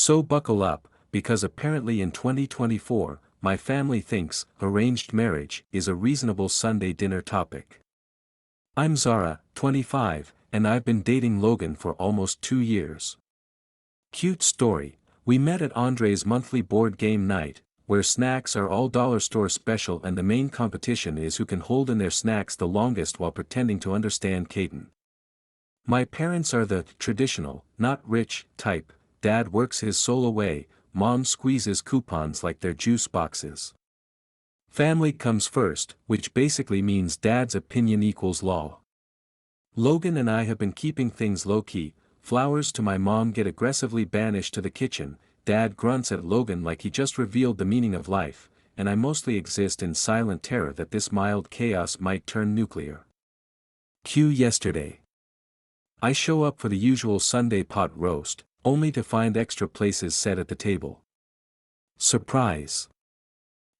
So buckle up, because apparently in 2024, my family thinks arranged marriage is a reasonable Sunday dinner topic. I'm Zara, 25, and I've been dating Logan for almost 2 years. Cute story, we met at Andre's monthly board game night, where snacks are all dollar store special and the main competition is who can hold in their snacks the longest while pretending to understand Caden. My parents are the traditional, not rich, type. Dad works his soul away, mom squeezes coupons like they're juice boxes. Family comes first, which basically means dad's opinion equals law. Logan and I have been keeping things low-key, flowers to my mom get aggressively banished to the kitchen, dad grunts at Logan like he just revealed the meaning of life, and I mostly exist in silent terror that this mild chaos might turn nuclear. Cue yesterday. I show up for the usual Sunday pot roast, only to find extra places set at the table. Surprise!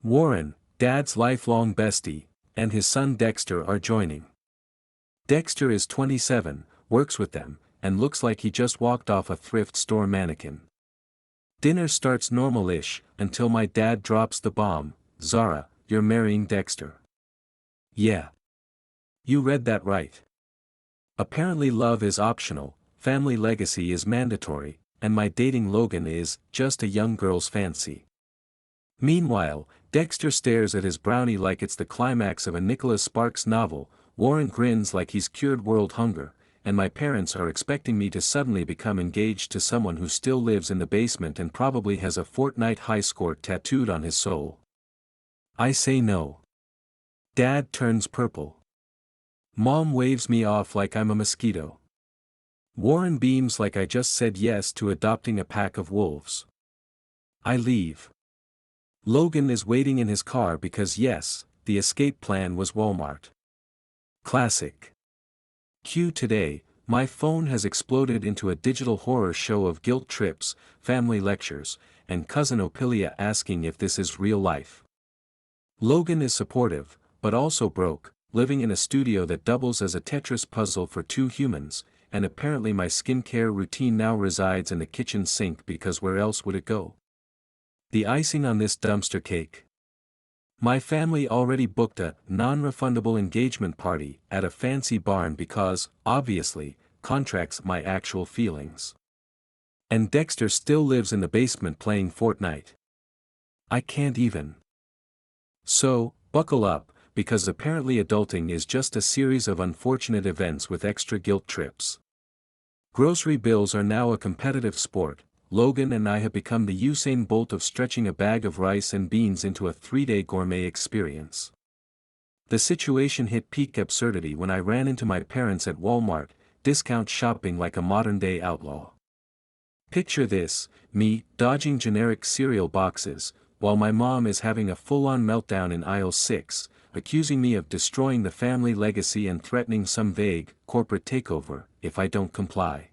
Warren, Dad's lifelong bestie, and his son Dexter are joining. Dexter is 27, works with them, and looks like he just walked off a thrift store mannequin. Dinner starts normal-ish, until my dad drops the bomb, Zara, you're marrying Dexter. Yeah. You read that right. Apparently love is optional, family legacy is mandatory, and my dating Logan is just a young girl's fancy. Meanwhile, Dexter stares at his brownie like it's the climax of a Nicholas Sparks novel, Warren grins like he's cured world hunger, and my parents are expecting me to suddenly become engaged to someone who still lives in the basement and probably has a Fortnite high score tattooed on his soul. I say no. Dad turns purple. Mom waves me off like I'm a mosquito. Warren beams like I just said yes to adopting a pack of wolves. I leave. Logan is waiting in his car because yes, the escape plan was Walmart. Classic. Cue today, my phone has exploded into a digital horror show of guilt trips, family lectures, and cousin Opilia asking if this is real life. Logan is supportive, but also broke, living in a studio that doubles as a Tetris puzzle for 2 humans, and apparently my skincare routine now resides in the kitchen sink because where else would it go? The icing on this dumpster cake. My family already booked a non-refundable engagement party at a fancy barn because, obviously, contracts my actual feelings. And Dexter still lives in the basement playing Fortnite. I can't even. So, buckle up, because apparently adulting is just a series of unfortunate events with extra guilt trips. Grocery bills are now a competitive sport. Logan and I have become the Usain Bolt of stretching a bag of rice and beans into a 3-day gourmet experience. The situation hit peak absurdity when I ran into my parents at Walmart, discount shopping like a modern-day outlaw. Picture this, me, dodging generic cereal boxes, while my mom is having a full-on meltdown in aisle 6, accusing me of destroying the family legacy and threatening some vague, corporate takeover, if I don't comply.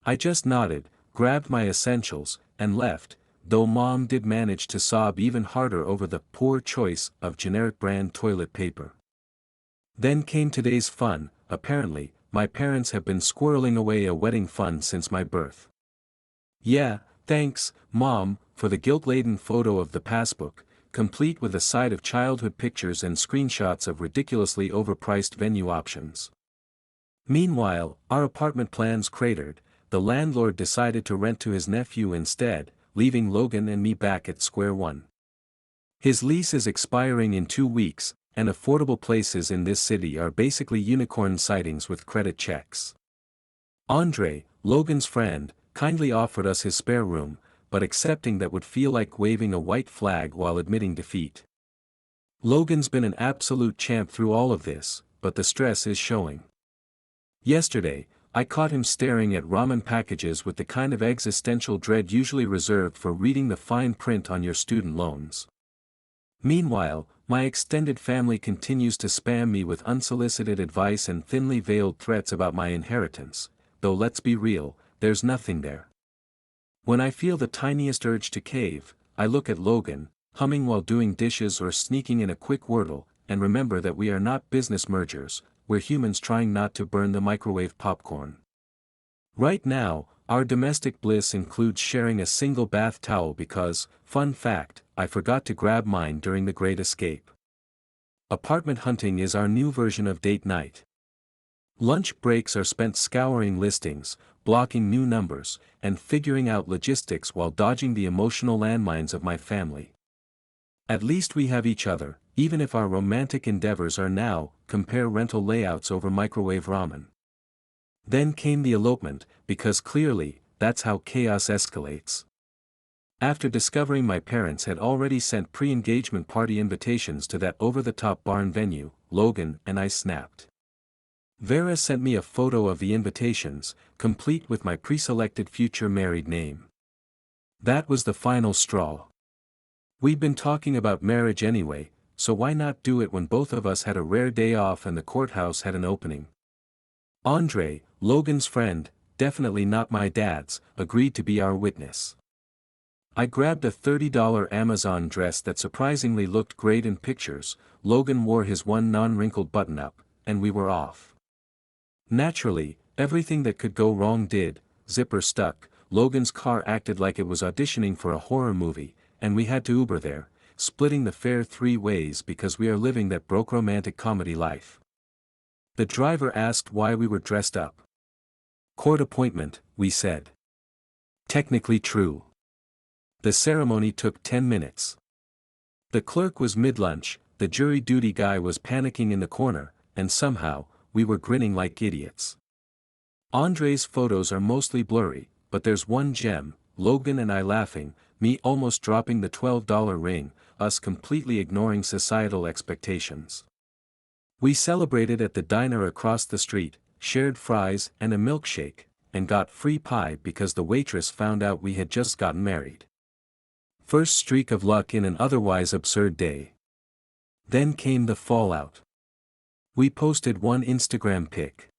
I just nodded, grabbed my essentials, and left, though mom did manage to sob even harder over the poor choice of generic brand toilet paper. Then came today's fun. Apparently, my parents have been squirreling away a wedding fund since my birth. Yeah, thanks, Mom, for the guilt-laden photo of the passbook, complete with a side of childhood pictures and screenshots of ridiculously overpriced venue options. Meanwhile, our apartment plans cratered. The landlord decided to rent to his nephew instead, leaving Logan and me back at square one. His lease is expiring in 2 weeks, and affordable places in this city are basically unicorn sightings with credit checks. Andre, Logan's friend, kindly offered us his spare room, but accepting that would feel like waving a white flag while admitting defeat. Logan's been an absolute champ through all of this, but the stress is showing. Yesterday, I caught him staring at ramen packages with the kind of existential dread usually reserved for reading the fine print on your student loans. Meanwhile, my extended family continues to spam me with unsolicited advice and thinly veiled threats about my inheritance, though let's be real, there's nothing there. When I feel the tiniest urge to cave, I look at Logan, humming while doing dishes or sneaking in a quick wordle, and remember that we are not business mergers, we're humans trying not to burn the microwave popcorn. Right now, Our domestic bliss includes sharing a single bath towel because, fun fact, I forgot to grab mine during the Great Escape. Apartment hunting is our new version of date night. Lunch breaks are spent scouring listings, blocking new numbers, and figuring out logistics while dodging the emotional landmines of my family. At least we have each other, even if our romantic endeavors are now, compare rental layouts over microwave ramen. Then came the elopement, because clearly, that's how chaos escalates. After discovering my parents had already sent pre-engagement party invitations to that over-the-top barn venue, Logan and I snapped. Vera sent me a photo of the invitations, complete with my pre-selected future married name. That was the final straw. We'd been talking about marriage anyway, so why not do it when both of us had a rare day off and the courthouse had an opening? Andre, Logan's friend, definitely not my dad's, agreed to be our witness. I grabbed a $30 Amazon dress that surprisingly looked great in pictures. Logan wore his one non-wrinkled button-up, and we were off. Naturally, everything that could go wrong did. Zipper stuck, Logan's car acted like it was auditioning for a horror movie, and we had to Uber there, splitting the fare 3 ways because we are living that broke romantic comedy life. The driver asked why we were dressed up. Court appointment, we said. Technically true. The ceremony took 10 minutes. The clerk was mid-lunch, the jury duty guy was panicking in the corner, and somehow, we were grinning like idiots. Andre's photos are mostly blurry, but there's one gem, Logan and I laughing, me almost dropping the $12 ring, us completely ignoring societal expectations. We celebrated at the diner across the street, shared fries and a milkshake, and got free pie because the waitress found out we had just gotten married. First streak of luck in an otherwise absurd day. Then came the fallout. We posted one Instagram pic.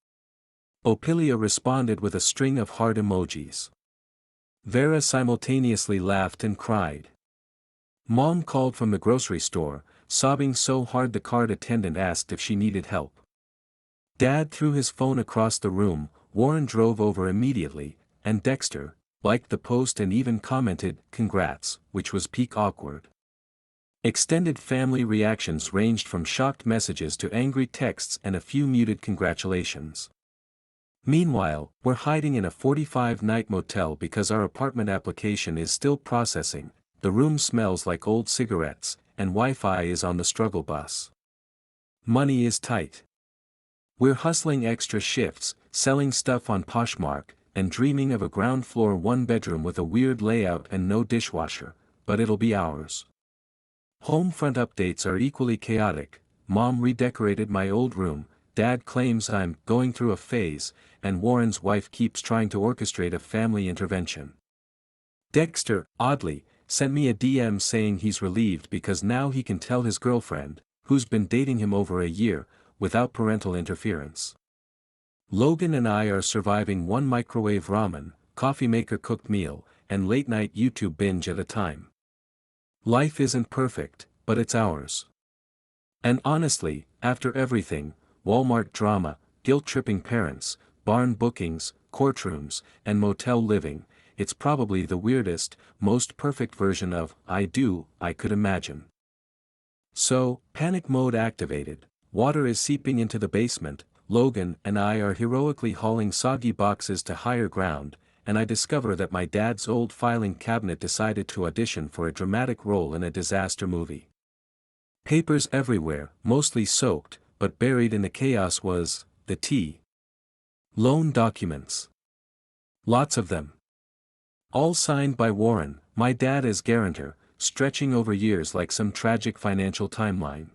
Opilia responded with a string of heart emojis. Vera simultaneously laughed and cried. Mom called from the grocery store, sobbing so hard the cart attendant asked if she needed help. Dad threw his phone across the room, Warren drove over immediately, and Dexter liked the post and even commented, "Congrats," which was peak awkward. Extended family reactions ranged from shocked messages to angry texts and a few muted congratulations. Meanwhile, we're hiding in a 45-night motel because our apartment application is still processing, the room smells like old cigarettes, and Wi-Fi is on the struggle bus. Money is tight. We're hustling extra shifts, selling stuff on Poshmark, and dreaming of a ground floor one-bedroom with a weird layout and no dishwasher, but it'll be ours. Home front updates are equally chaotic. Mom redecorated my old room, Dad claims I'm going through a phase, and Warren's wife keeps trying to orchestrate a family intervention. Dexter, oddly, sent me a DM saying he's relieved because now he can tell his girlfriend, who's been dating him over a year, without parental interference. Logan and I are surviving one microwave ramen, coffee maker cooked meal, and late-night YouTube binge at a time. Life isn't perfect, but it's ours. And honestly, after everything, Walmart drama, guilt-tripping parents, barn bookings, courtrooms, and motel living, it's probably the weirdest, most perfect version of I could imagine. So, panic mode activated, water is seeping into the basement, Logan and I are heroically hauling soggy boxes to higher ground, and I discover that my dad's old filing cabinet decided to audition for a dramatic role in a disaster movie. Papers everywhere, mostly soaked, but buried in the chaos was the tea. Loan documents. Lots of them. All signed by Warren, my dad as guarantor, stretching over years like some tragic financial timeline.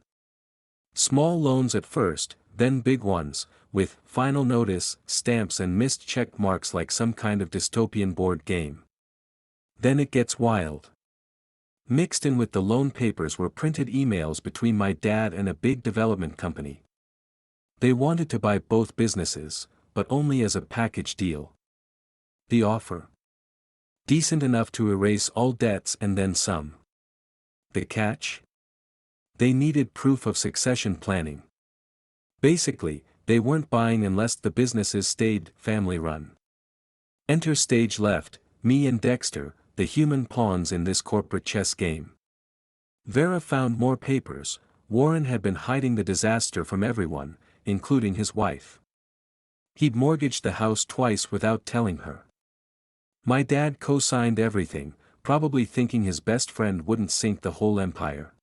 Small loans at first, then big ones, with final notice, stamps and missed check marks like some kind of dystopian board game. Then it gets wild. Mixed in with the loan papers were printed emails between my dad and a big development company. They wanted to buy both businesses, but only as a package deal. The offer. Decent enough to erase all debts and then some. The catch? They needed proof of succession planning. Basically, they weren't buying unless the businesses stayed family-run. Enter stage left, me and Dexter, the human pawns in this corporate chess game. Vera found more papers. Warren had been hiding the disaster from everyone, including his wife. He'd mortgaged the house twice without telling her. My dad co-signed everything, probably thinking his best friend wouldn't sink the whole empire.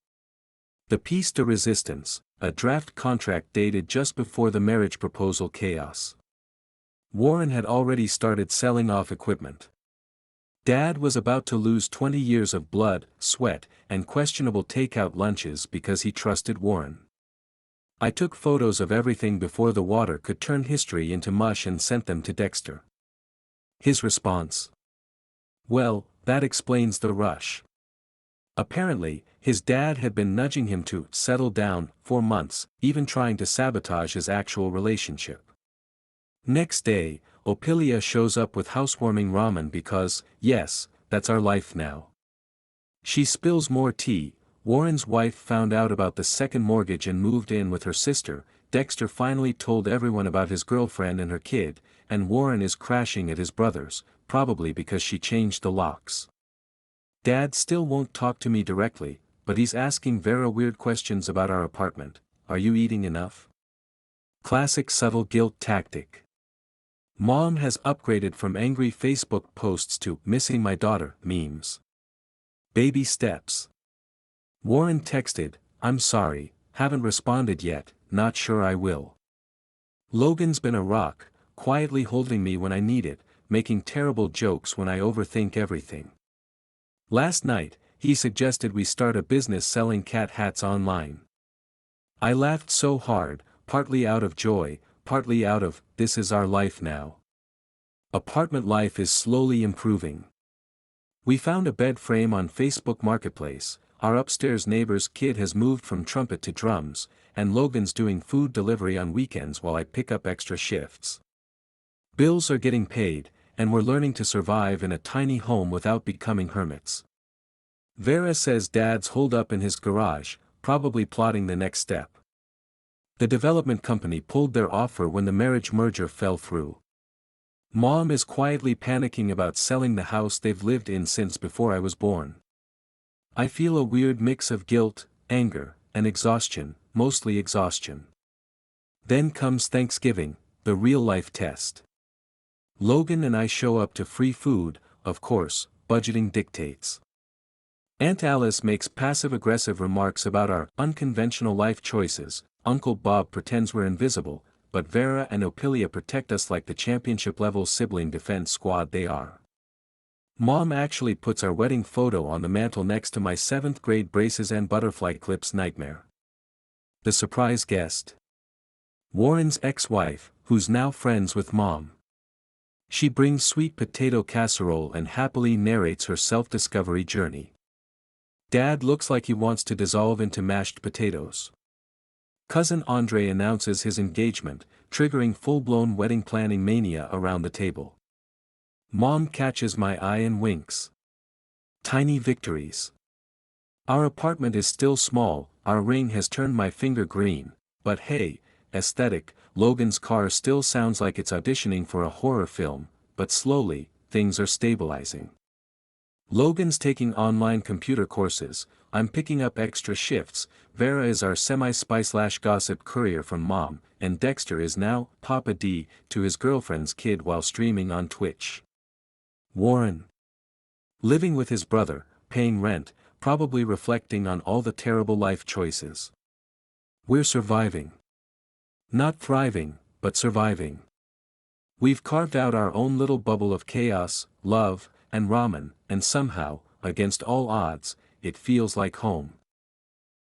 The piece de resistance, a draft contract dated just before the marriage proposal chaos. Warren had already started selling off equipment. Dad was about to lose 20 years of blood, sweat, and questionable takeout lunches because he trusted Warren. I took photos of everything before the water could turn history into mush and sent them to Dexter. His response? Well, that explains the rush. Apparently, his dad had been nudging him to settle down for months, even trying to sabotage his actual relationship. Next day, Opilia shows up with housewarming ramen because, yes, that's our life now. She spills more tea. Warren's wife found out about the second mortgage and moved in with her sister. Dexter finally told everyone about his girlfriend and her kid, and Warren is crashing at his brother's, probably because she changed the locks. Dad still won't talk to me directly, but he's asking Vera weird questions about our apartment. Are you eating enough? Classic subtle guilt tactic. Mom has upgraded from angry Facebook posts to missing my daughter memes. Baby steps. Warren texted, I'm sorry, haven't responded yet, not sure I will. Logan's been a rock, quietly holding me when I need it, making terrible jokes when I overthink everything. Last night, he suggested we start a business selling cat hats online. I laughed so hard, partly out of joy, partly out of, this is our life now. Apartment life is slowly improving. We found a bed frame on Facebook Marketplace, our upstairs neighbor's kid has moved from trumpet to drums, and Logan's doing food delivery on weekends while I pick up extra shifts. Bills are getting paid, and we're learning to survive in a tiny home without becoming hermits. Vera says Dad's holed up in his garage, probably plotting the next step. The development company pulled their offer when the marriage merger fell through. Mom is quietly panicking about selling the house they've lived in since before I was born. I feel a weird mix of guilt, anger, and exhaustion, mostly exhaustion. Then comes Thanksgiving, the real-life test. Logan and I show up to free food, of course, budgeting dictates. Aunt Alice makes passive-aggressive remarks about our unconventional life choices. Uncle Bob pretends we're invisible, but Vera and Opilia protect us like the championship-level sibling defense squad they are. Mom actually puts our wedding photo on the mantle next to my 7th grade braces and butterfly clips nightmare. The surprise guest. Warren's ex-wife, who's now friends with Mom. She brings sweet potato casserole and happily narrates her self-discovery journey. Dad looks like he wants to dissolve into mashed potatoes. Cousin Andre announces his engagement, triggering full-blown wedding planning mania around the table. Mom catches my eye and winks. Tiny victories. Our apartment is still small, our ring has turned my finger green, but hey, aesthetic. Logan's car still sounds like it's auditioning for a horror film, but slowly, things are stabilizing. Logan's taking online computer courses, I'm picking up extra shifts. Vera is our semi-spy/gossip courier from Mom, and Dexter is now Papa D to his girlfriend's kid while streaming on Twitch. Warren. Living with his brother, paying rent, probably reflecting on all the terrible life choices. We're surviving. Not thriving, but surviving. We've carved out our own little bubble of chaos, love, and ramen, and somehow, against all odds, it feels like home.